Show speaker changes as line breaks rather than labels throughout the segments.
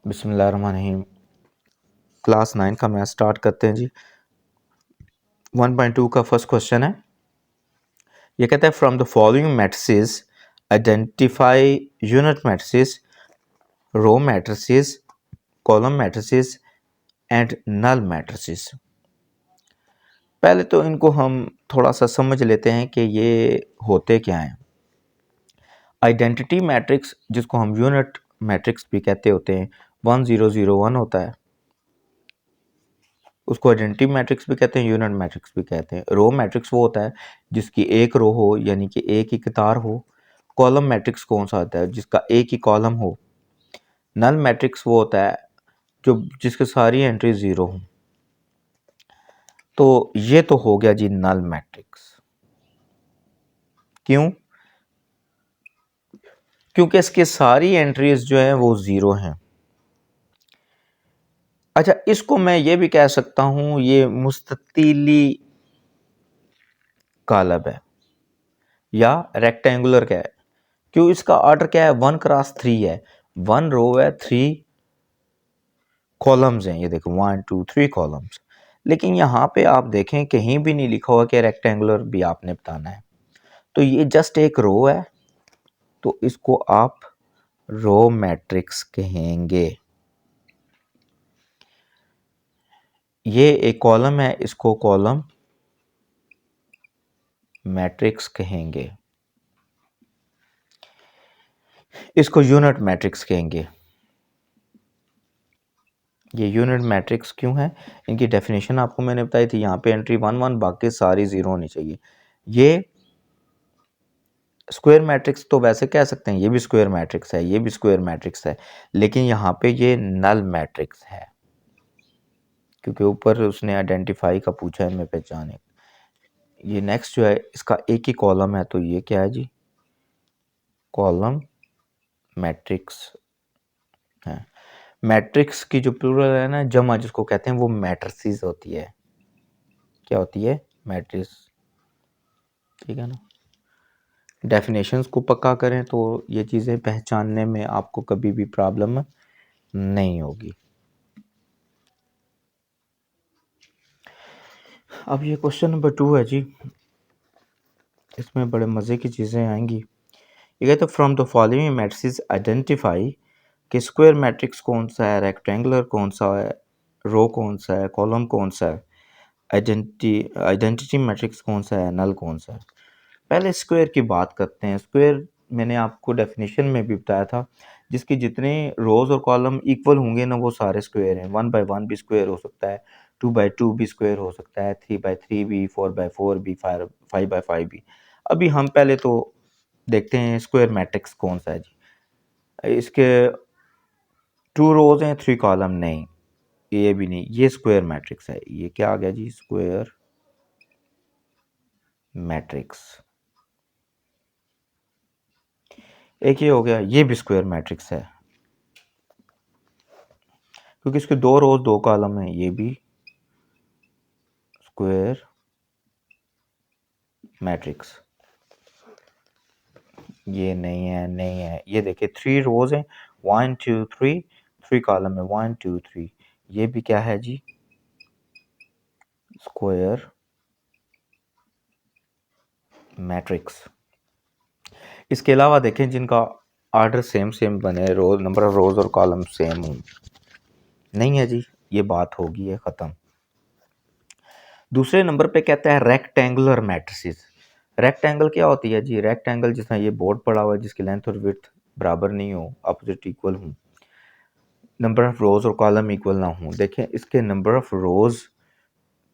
बिस्मिल्लाहिर्रहमानिर्रहीम। क्लास 9 का math start करते हैं जी। 1.2 का फर्स्ट क्वेश्चन है। ये कहता है from the following matrices identify unit matrices, row matrices, column matrices and null matrices. पहले तो इनको हम थोड़ा सा समझ लेते हैं कि ये होते क्या हैं। आइडेंटिटी मैट्रिक्स, जिसको हम यूनिट मैट्रिक्स भी कहते होते हैं, 1001 होता है, उसको आइडेंटिटी मैट्रिक्स भी कहते हैं, यूनिट मैट्रिक्स भी कहते हैं। रो मैट्रिक्स वो होता है जिसकी एक रो हो, यानी कि एक ही कतार हो। कॉलम मैट्रिक्स कौन सा होता है? जिसका एक ही कॉलम हो। नल मैट्रिक्स वो होता है जो जिसके सारी एंट्री ज़ीरो हो। तो ये तो हो गया जी नल मैट्रिक्स। क्यों? क्योंकि इसके सारी एंट्रीज जो है वो ज़ीरो हैं। अच्छा, इसको मैं ये भी कह सकता हूँ ये मुस्ततीली कॉलम है या रेक्टेंगुलर क्या है। क्यों? इसका ऑर्डर क्या है? 1x3 है। 1 रो है, 3 कॉलम्स हैं। ये देखो 1 2 3 कॉलम्स। लेकिन यहाँ पे आप देखें कहीं भी नहीं लिखा हुआ कि रेक्टेंगुलर भी आपने बताना है। तो ये जस्ट एक रो है, तो इसको आप रो मैट्रिक्स कहेंगे। ये एक कॉलम है, इसको कॉलम मैट्रिक्स कहेंगे। इसको यूनिट मैट्रिक्स कहेंगे। ये यूनिट मैट्रिक्स क्यों है? इनकी डेफिनेशन आपको मैंने बताई थी। यहाँ पे एंट्री 1 1, बाकी सारी ज़ीरो होनी चाहिए। ये स्क्वायर मैट्रिक्स तो वैसे कह सकते हैं, ये भी स्क्वायर मैट्रिक्स है, ये भी स्क्वायर मैट्रिक्स है, लेकिन यहाँ पे ये नल मैट्रिक्स है क्योंकि ऊपर उसने आइडेंटिफाई का पूछा है, मैं पहचाने। ये नेक्स्ट जो है इसका एक ही कॉलम है, तो ये क्या है जी? कॉलम मैट्रिक्स है। मैट्रिक्स की जो प्लूरल है ना, जमा जिसको कहते हैं, वो मैट्रिसेस होती है। क्या होती है? मैट्रिक्स। ठीक है ना। डेफिनेशंस को पक्का करें तो ये चीज़ें पहचानने में आपको कभी भी प्रॉब्लम नहीं होगी। अब ये क्वेश्चन नंबर 2 है जी। इसमें बड़े मज़े की चीज़ें आएंगी। ये कहते हैं from the following matrices identify कि स्क्वायर मैट्रिक्स कौन सा है, रेक्टेंगुलर कौन सा है, रो कौन सा है, कॉलम कौन सा है, आइडेंटिटी मैट्रिक्स कौन सा है, नल कौन सा है। पहले स्क्वायर की बात करते हैं। स्क्वायर मैंने आपको डेफिनेशन में भी बताया था, जिसकी जितने रोज और कॉलम इक्वल होंगे ना, वो सारे स्क्वायर हैं। 1/1 भी स्क्वायर हो सकता है, 2/2 भी स्क्वायर हो सकता है, 3/3 भी, 4/4 भी, 5/5 भी। अभी हम पहले तो देखते हैं स्क्वायर मैट्रिक्स कौन सा है जी। इसके 2 रोज हैं, 3 कॉलम नहीं, ये भी नहीं, ये स्क्वायर मैट्रिक्स है। ये क्या आ गया जी? Square matrix. एक ये हो गया, ये भी स्क्वायर मैट्रिक्स है क्योंकि इसके 2 रोज 2 कॉलम है। ये भी स्क्वायर मैट्रिक्स। ये नहीं है, नहीं है। ये देखिए 3 रोज हैं, 1 2 3, 3 कॉलम है, 1 2 3। ये भी क्या है जी? Square matrix. इसके अलावा देखें जिनका ऑर्डर सेम सेम बने, रोज नंबर ऑफ रोज और कॉलम सेम हो, नहीं है जी, ये बात होगी है ख़त्म। दूसरे नंबर पे कहता है रेक्टेंगुलर मैट्रिसेस। रेक्टेंगल क्या होती है जी? रेक्टेंगल जिसमें ये बोर्ड पड़ा हुआ है, जिसकी लेंथ और विड्थ बराबर नहीं हो, अपोजिट इक्वल हो, नंबर ऑफ रोज और कॉलम इक्वल ना हो। देखें इसके नंबर ऑफ रोज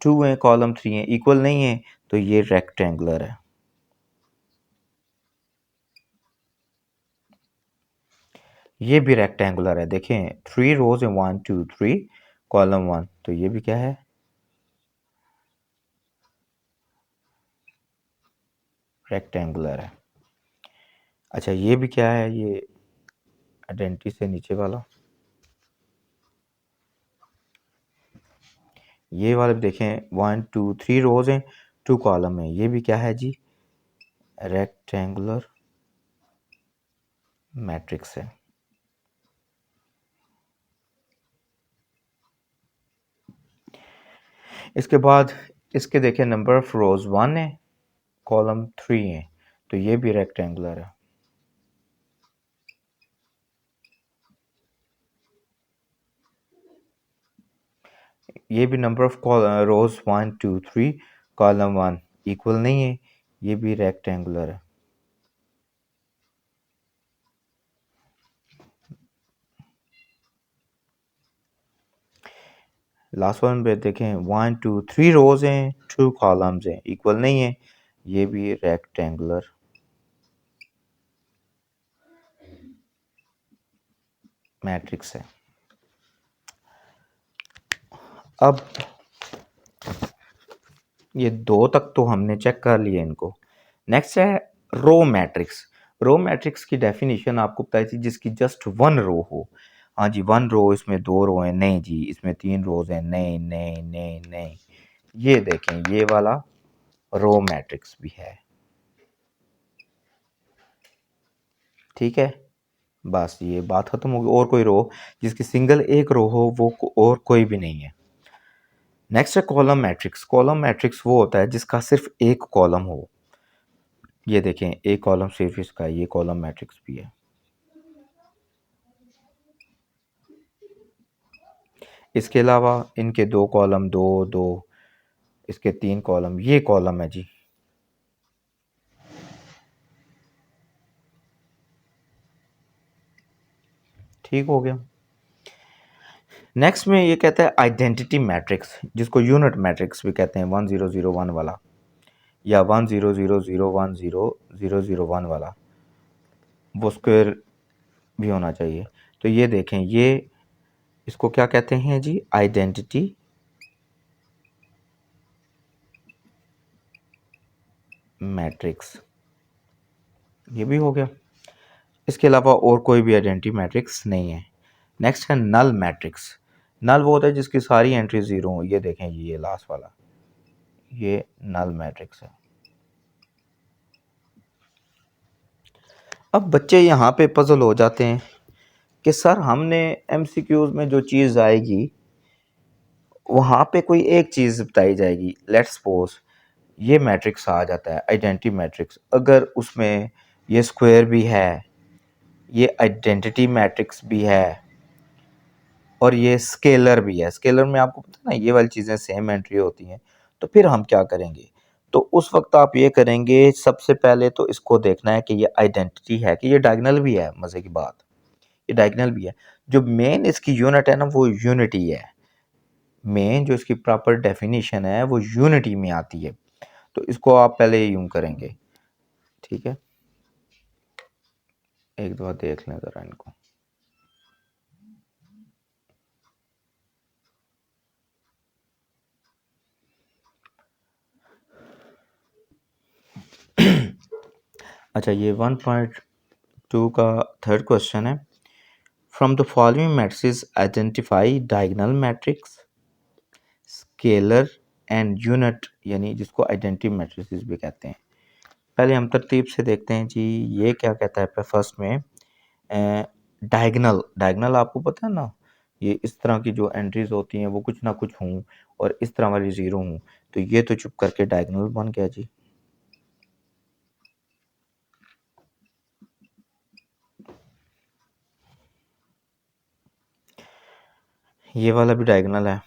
2 हैं, कॉलम 3 हैं, इक्वल नहीं है, तो ये रेक्टेंगुलर है। ये भी रेक्टेंगुलर है। देखें 3 रोज हैं, 1 2 3, कॉलम 1, तो ये भी क्या है? रेक्टेंगुलर है। अच्छा, ये भी क्या है? ये आइडेंटिटी से नीचे वाला, ये वाले देखें 1 2 3 रोज हैं, 2 कॉलम है, ये भी क्या है जी? रेक्टेंगुलर मैट्रिक्स है। इसके बाद इसके देखिए नंबर ऑफ रोज 1 है, कॉलम 3 है, तो ये भी रेक्टेंगुलर है। ये भी number of rose 1 2 3 column 1 equal नहीं है, ये भी रेक्टेंगुलर है। लास्ट वन पे देखें 1 2 3 रोज हैं, 2 कॉलम्स हैं, इक्वल नहीं है, ये भी रेक्टेंगुलर मैट्रिक्स है। अब ये 2 तक तो हमने चेक कर लिए इनको। नेक्स्ट है रो मैट्रिक्स। रो मैट्रिक्स की डेफिनेशन आपको बताई थी, जिसकी जस्ट 1 रो हो। हाँ जी 1 रो, इसमें 2 रो हैं, नहीं जी इसमें 3 रोज हैं, नहीं नहीं नहीं नहीं। ये देखें ये वाला रो मैट्रिक्स भी है, ठीक है। बस ये बात खत्म होगी। और कोई रो जिसकी सिंगल एक रो हो वो और कोई भी नहीं है। नेक्स्ट है कॉलम मैट्रिक्स। कॉलम मैट्रिक्स वो होता है जिसका सिर्फ एक कॉलम हो। ये देखें एक कॉलम सिर्फ इसका, ये कॉलम मैट्रिक्स भी है। इसके अलावा इनके 2 कॉलम, 2 2, इसके 3 कॉलम, ये कॉलम है जी। ठीक हो गया। नेक्स्ट में ये कहता है आइडेंटिटी मैट्रिक्स, जिसको यूनिट मैट्रिक्स भी कहते हैं, 1001 वाला या 1000100001 वाला, वो स्क्वायर भी होना चाहिए। तो ये देखें ये इसको क्या कहते हैं जी, आइडेंटिटी मैट्रिक्स। ये भी हो गया। इसके अलावा और कोई भी आइडेंटिटी मैट्रिक्स नहीं है। नेक्स्ट है नल मैट्रिक्स। नल वो होता है जिसकी सारी एंट्री जीरो हो। ये देखें ये लास्ट वाला, ये नल मैट्रिक्स है। अब बच्चे यहाँ पे पजल हो जाते हैं कि सर हमने एमसीक्यूज में जो चीज़ आएगी वहाँ पे कोई एक चीज़ बताई जाएगी। लेट्स सपोज ये मैट्रिक्स आ जाता है आइडेंटिटी मैट्रिक्स, अगर उसमें ये स्क्वायर भी है, ये आइडेंटिटी मैट्रिक्स भी है और ये स्केलर भी है। स्केलर में आपको पता है ना ये वाली चीज़ें सेम एंट्री होती हैं, तो फिर हम क्या करेंगे? तो उस वक्त आप ये करेंगे, सबसे पहले तो इसको देखना है कि ये आइडेंटिटी है कि ये डायगोनल भी है। मज़े की बात, ये डायगोनल भी है। जो मेन इसकी यूनिट है ना वो यूनिटी है। मेन जो इसकी प्रॉपर डेफिनेशन है वो यूनिटी में आती है। तो इसको आप पहले यूं करेंगे, ठीक है। एक दफा देख लें ज़रा इनको। अच्छा ये 1.2 का थर्ड क्वेश्चन है। From the following matrices identify diagonal matrix, scalar and unit, यानी जिसको आइडेंटिटी मैट्रिसेस भी कहते हैं। पहले हम तरतीब से देखते हैं जी। ये क्या कहता है फर्स्ट में, डायगोनल। डायगोनल आपको पता है ना, ये इस तरह की जो एंट्रीज होती हैं वो कुछ ना कुछ हों और इस तरह वाली ज़ीरो हों, तो ये तो चुप करके डायगोनल बन गया जी। ये वाला भी डायगोनल है।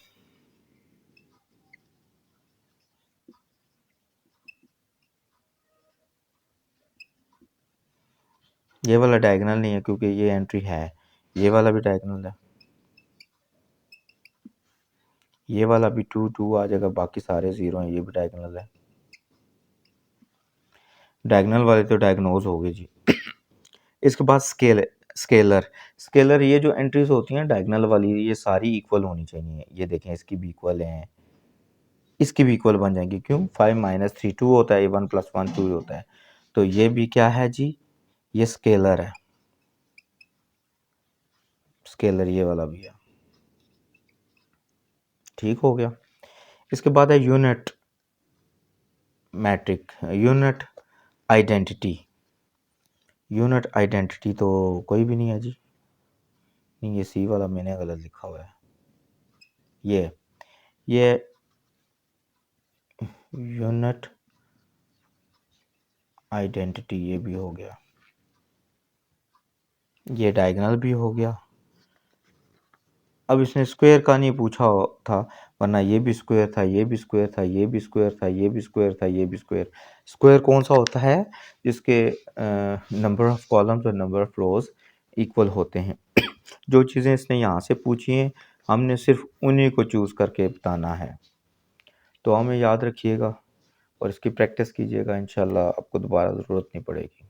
ये वाला डायगोनल नहीं है क्योंकि ये एंट्री है। ये वाला भी डायगोनल है। ये वाला भी 2 2 आ जाएगा, बाकी सारे ज़ीरो हैं, ये भी डायगोनल है। डायगोनल वाले तो डायग्नोज हो गए जी। इसके बाद स्केलर। स्केलर ये जो एंट्रीज होती हैं डायगोनल वाली, ये सारी इक्वल होनी चाहिए। ये देखें इसकी भी इक्वल है, इसकी भी इक्वल बन जाएंगी। क्यों? 5 माइनस 3 2 होता है, ये 1 प्लस 1 2 होता है। तो ये भी क्या है जी, ये स्केलर है। स्केलर ये वाला भी है। ठीक हो गया। इसके बाद है unit matrix, unit identity. Unit identity तो कोई भी नहीं है जी। नहीं, ये सी वाला मैंने गलत लिखा हुआ है। ये यूनिट आइडेंटिटी, ये भी हो गया, ये डायगोनल भी हो गया। अब इसने स्क्वायर का नहीं पूछा था, वरना ये भी स्क्वायर था, ये भी स्क्वायर था, ये भी स्क्वायर था, ये भी स्क्वायर था, ये भी स्क्वायर। स्क्वायर कौन सा होता है? जिसके नंबर ऑफ कॉलम्स और नंबर ऑफ रोज इक्वल होते हैं। जो चीज़ें इसने यहाँ से पूछी हैं, हमने सिर्फ उन्हीं को चूज़ करके बताना है। तो हमें याद रखिएगा और इसकी प्रैक्टिस कीजिएगा, इंशाल्लाह आपको दोबारा ज़रूरत नहीं पड़ेगी।